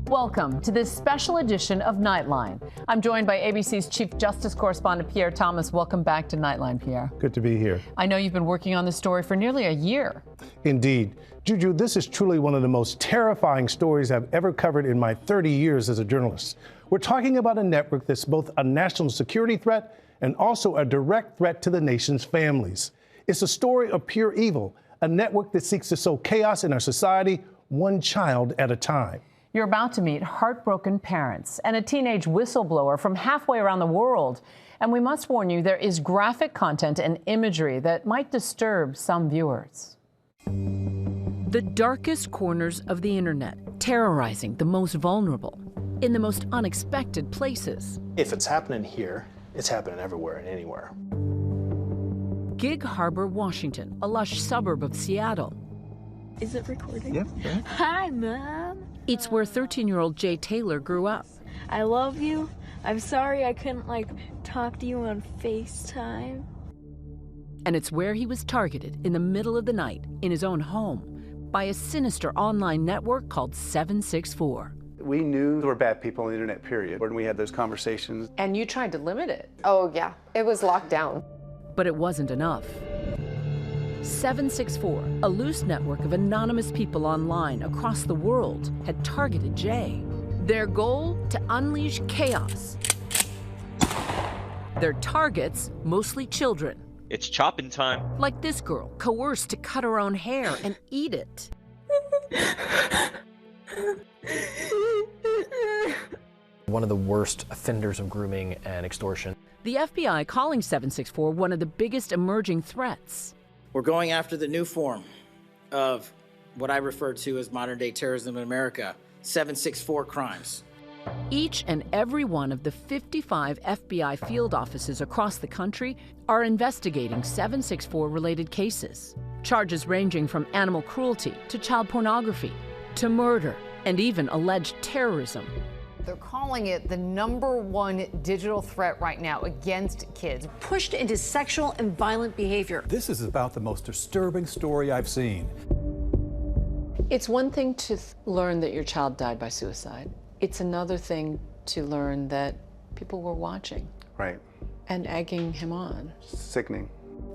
Welcome to this special edition of Nightline. I'm joined by ABC's Chief Justice Correspondent Pierre Thomas. Welcome back to Nightline, Pierre. Good to be here. I know you've been working on this story for nearly a year. Indeed. Juju, this is truly one of the most terrifying stories I've ever covered in my 30 years as a journalist. We're talking about a network that's both a national security threat and also a direct threat to the nation's families. It's a story of pure evil, a network that seeks to sow chaos in our society, one child at a time. You're about to meet heartbroken parents and a teenage whistleblower from halfway around the world. And we must warn you, there is graphic content and imagery that might disturb some viewers. The darkest corners of the internet, terrorizing the most vulnerable in the most unexpected places. If it's happening here, it's happening everywhere and anywhere. Gig Harbor, Washington, a lush suburb of Seattle. Is it recording? Yep. Hi, Mom. It's where 13-year-old Jay Taylor grew up. I love you. I'm sorry I couldn't, talk to you on FaceTime. And it's where he was targeted in the middle of the night in his own home by a sinister online network called 764. We knew there were bad people on the internet, period, when we had those conversations. And you tried to limit it. Oh, yeah. It was locked down. But it wasn't enough. 764, a loose network of anonymous people online across the world, had targeted Jay. Their goal? To unleash chaos. Their targets? Mostly children. It's chopping time. Like this girl, coerced to cut her own hair and eat it. One of the worst offenders of grooming and extortion. The FBI calling 764 one of the biggest emerging threats. We're going after the new form of what I refer to as modern-day terrorism in America, 764 crimes. Each and every one of the 55 FBI field offices across the country are investigating 764-related cases. Charges ranging from animal cruelty to child pornography to murder and even alleged terrorism. They're calling it the #1 digital threat right now against kids. Pushed into sexual and violent behavior. This is about the most disturbing story I've seen. It's one thing to learn that your child died by suicide. It's another thing to learn that people were watching. Right. And egging him on. Sickening.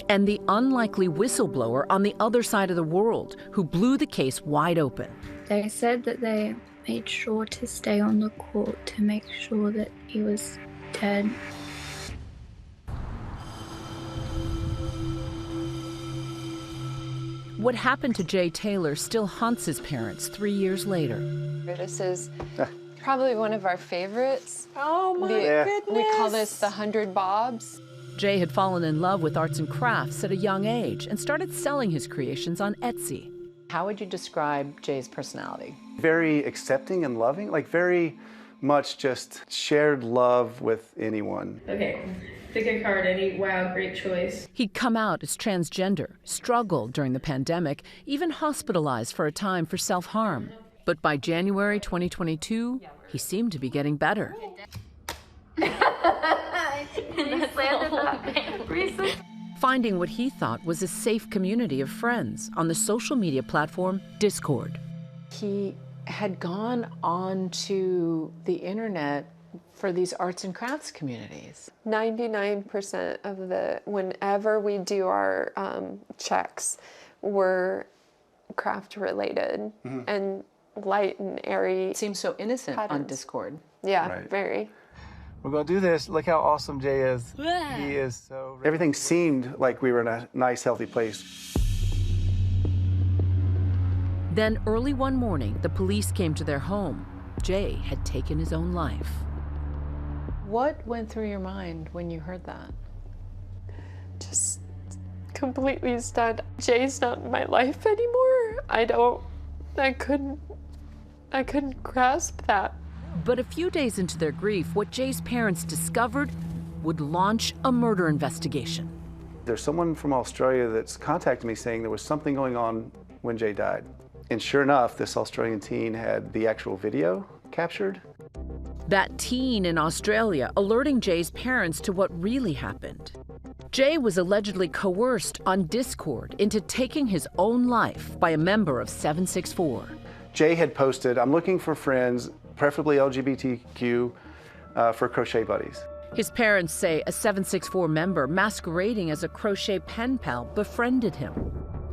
And the unlikely whistleblower on the other side of the world who blew the case wide open. They said that they made sure to stay on the court to make sure that he was dead. What happened to Jay Taylor still haunts his parents 3 years later. This is probably one of our favorites. Oh, my goodness. We call this the 100 Bobs. Jay had fallen in love with arts and crafts at a young age and started selling his creations on Etsy. How would you describe Jay's personality? Very accepting and loving, very much just shared love with anyone. Okay, pick a card, Eddie. Wow, great choice. He'd come out as transgender, struggled during the pandemic, even hospitalized for a time for self-harm. But by January 2022, he seemed to be getting better. Finding what he thought was a safe community of friends on the social media platform Discord. He had gone onto the internet for these arts and crafts communities. 99% of whenever we do our checks, were craft related and light and airy. It seems so innocent patterns. On Discord. Yeah, Right. very. We're going to do this. Look how awesome Jay is. He is so... Everything seemed like we were in a nice, healthy place. Then early one morning, the police came to their home. Jay had taken his own life. What went through your mind when you heard that? Just completely stunned. Jay's not in my life anymore. I couldn't grasp that. But a few days into their grief, what Jay's parents discovered would launch a murder investigation. There's someone from Australia that's contacted me saying there was something going on when Jay died. And sure enough, this Australian teen had the actual video captured. That teen in Australia alerting Jay's parents to what really happened. Jay was allegedly coerced on Discord into taking his own life by a member of 764. Jay had posted, "I'm looking for friends. preferably LGBTQ for crochet buddies. His parents say a 764 member masquerading as a crochet pen pal befriended him.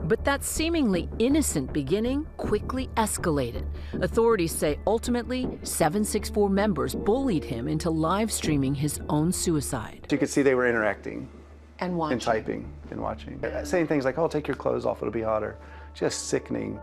But that seemingly innocent beginning quickly escalated. Authorities say ultimately 764 members bullied him into live streaming his own suicide. You could see they were interacting and watching and typing and watching, saying things like, "Oh, take your clothes off, it'll be hotter." Just sickening.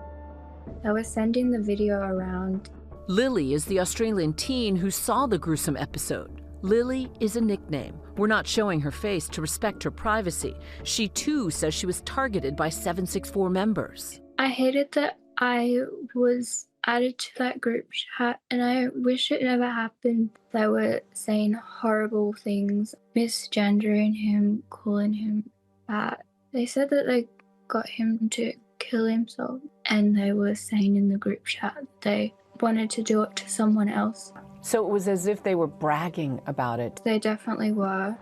They were sending the video around. Lily is the Australian teen who saw the gruesome episode. Lily is a nickname. We're not showing her face to respect her privacy. She too says she was targeted by 764 members. I hated that I was added to that group chat, and I wish it never happened. They were saying horrible things, misgendering him, calling him fat. They said that they got him to kill himself, and they were saying in the group chat that they wanted to do it to someone else. So it was as if they were bragging about it. They definitely were.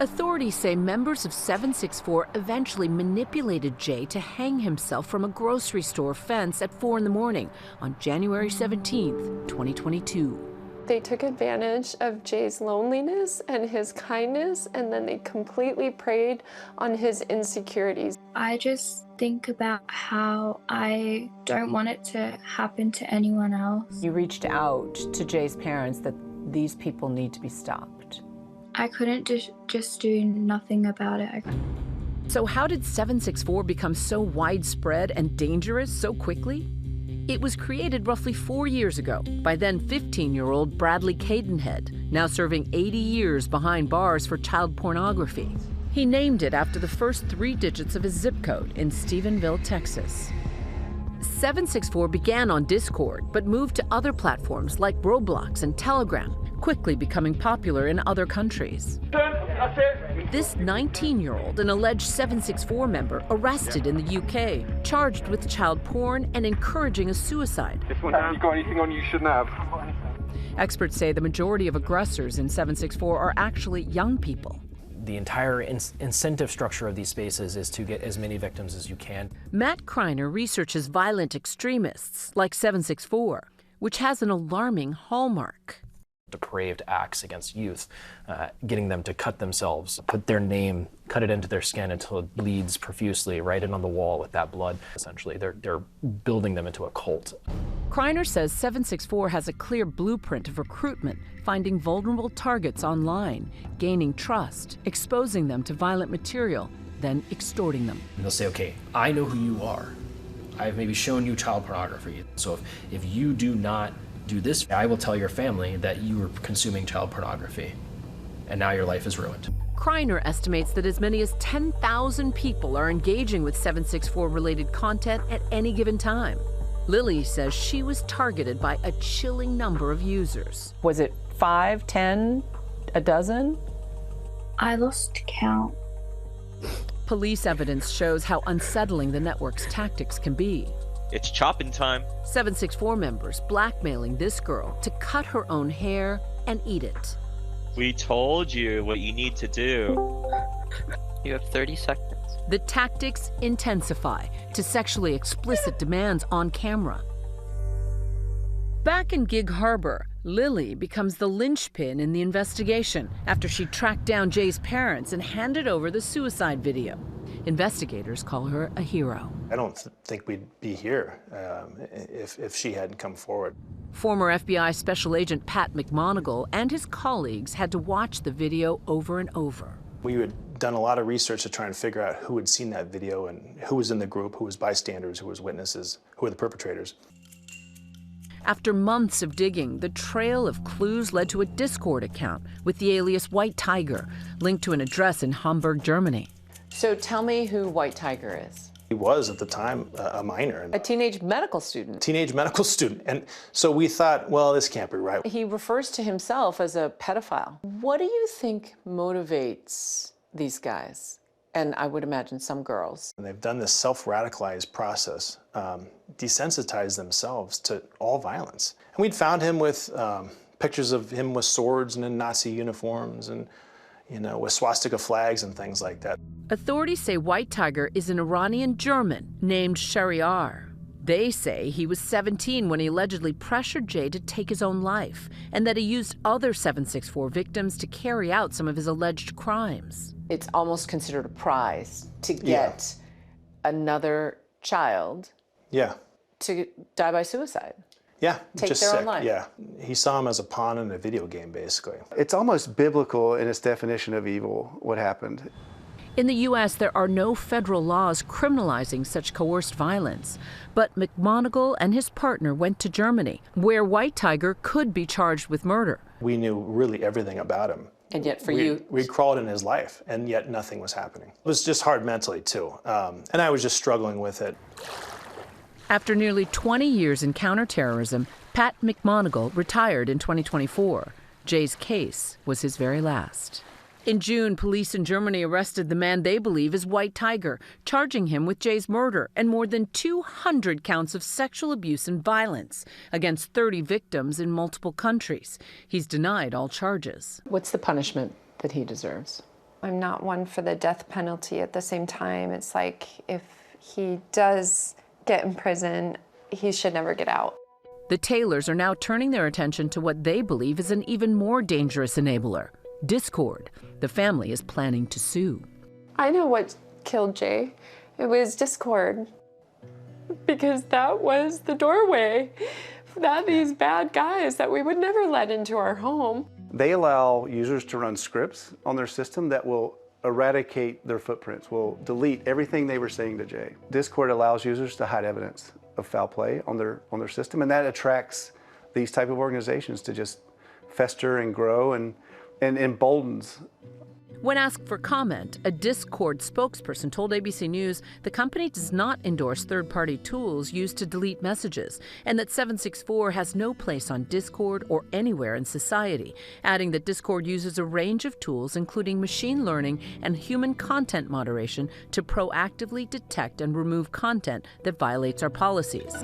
Authorities say members of 764 eventually manipulated Jay to hang himself from a grocery store fence at 4 in the morning on January 17th, 2022. They took advantage of Jay's loneliness and his kindness, and then they completely preyed on his insecurities. I just think about how I don't want it to happen to anyone else. You reached out to Jay's parents that these people need to be stopped. I couldn't just do nothing about it. So how did 764 become so widespread and dangerous so quickly? It was created roughly 4 years ago by then 15-year-old Bradley Cadenhead, now serving 80 years behind bars for child pornography. He named it after the first 3 digits of his zip code in Stephenville, Texas. 764 began on Discord, but moved to other platforms like Roblox and Telegram, quickly becoming popular in other countries. This 19-year-old, an alleged 764 member, arrested in the UK, charged with child porn and encouraging a suicide. This one, have you got anything on you shouldn't have? Experts say the majority of aggressors in 764 are actually young people. The entire incentive structure of these spaces is to get as many victims as you can. Matt Kreiner researches violent extremists like 764, which has an alarming hallmark. Depraved acts against youth, getting them to cut themselves, put their name, cut it into their skin until it bleeds profusely, write it on the wall with that blood. Essentially, they're building them into a cult. Kreiner says 764 has a clear blueprint of recruitment, finding vulnerable targets online, gaining trust, exposing them to violent material, then extorting them. And they'll say, okay, I know who you are. I've maybe shown you child pornography. So if you do not do this, I will tell your family that you were consuming child pornography, and now your life is ruined. Kreiner estimates that as many as 10,000 people are engaging with 764-related content at any given time. Lily says she was targeted by a chilling number of users. Was it 5, 10, a dozen? I lost count. Police evidence shows how unsettling the network's tactics can be. It's chopping time. 764 members blackmailing this girl to cut her own hair and eat it. We told you what you need to do. You have 30 seconds. The tactics intensify to sexually explicit demands on camera. Back in Gig Harbor, Lily becomes the linchpin in the investigation after she tracked down Jay's parents and handed over the suicide video. Investigators call her a hero. I don't think we'd be here if she hadn't come forward. Former FBI Special Agent Pat McMonigal and his colleagues had to watch the video over and over. We had done a lot of research to try and figure out who had seen that video and who was in the group, who was bystanders, who was witnesses, who were the perpetrators. After months of digging, the trail of clues led to a Discord account with the alias White Tiger, linked to an address in Hamburg, Germany. So tell me who White Tiger is. He was, at the time, a minor. A teenage medical student. Teenage medical student. And so we thought, well, this can't be right. He refers to himself as a pedophile. What do you think motivates these guys? And I would imagine some girls. And they've done this self-radicalized process, desensitize themselves to all violence. And we'd found him with pictures of him with swords and in Nazi uniforms and, with swastika flags and things like that. Authorities say White Tiger is an Iranian German named Shahriar. They say he was 17 when he allegedly pressured Jay to take his own life, and that he used other 764 victims to carry out some of his alleged crimes. It's almost considered a prize to get another child to die by suicide. Yeah, take just their sick. own life. Yeah, he saw him as a pawn in a video game, basically. It's almost biblical in its definition of evil, what happened. In the U.S., there are no federal laws criminalizing such coerced violence. But McMonigal and his partner went to Germany, where White Tiger could be charged with murder. We knew really everything about him. And yet for you... We crawled in his life, and yet nothing was happening. It was just hard mentally, too. And I was just struggling with it. After nearly 20 years in counterterrorism, Pat McMonigal retired in 2024. Jay's case was his very last. In June, police in Germany arrested the man they believe is White Tiger, charging him with Jay's murder and more than 200 counts of sexual abuse and violence against 30 victims in multiple countries. He's denied all charges. What's the punishment that he deserves? I'm not one for the death penalty. At the same time, it's like if he does get in prison, he should never get out. The Taylors are now turning their attention to what they believe is an even more dangerous enabler, Discord. The family is planning to sue. I know what killed Jay. It was Discord. Because that was the doorway that these bad guys that we would never let into our home. They allow users to run scripts on their system that will eradicate their footprints, will delete everything they were saying to Jay. Discord allows users to hide evidence of foul play on their system, and that attracts these type of organizations to just fester and grow and emboldens. When asked for comment, a Discord spokesperson told ABC News the company does not endorse third-party tools used to delete messages, and that 764 has no place on Discord or anywhere in society, adding that Discord uses a range of tools, including machine learning and human content moderation, to proactively detect and remove content that violates our policies.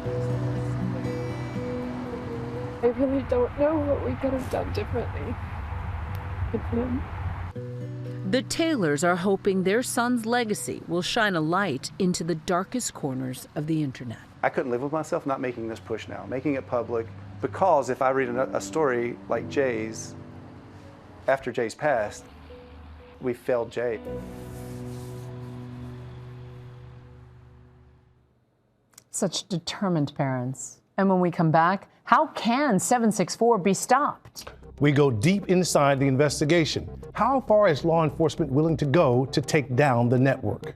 I really don't know what we could have done differently with him. The Taylors are hoping their son's legacy will shine a light into the darkest corners of the internet. I couldn't live with myself not making this push now, making it public, because if I read a story like Jay's, after Jay's passed, we failed Jay. Such determined parents. And when we come back, how can 764 be stopped? We go deep inside the investigation. How far is law enforcement willing to go to take down the network?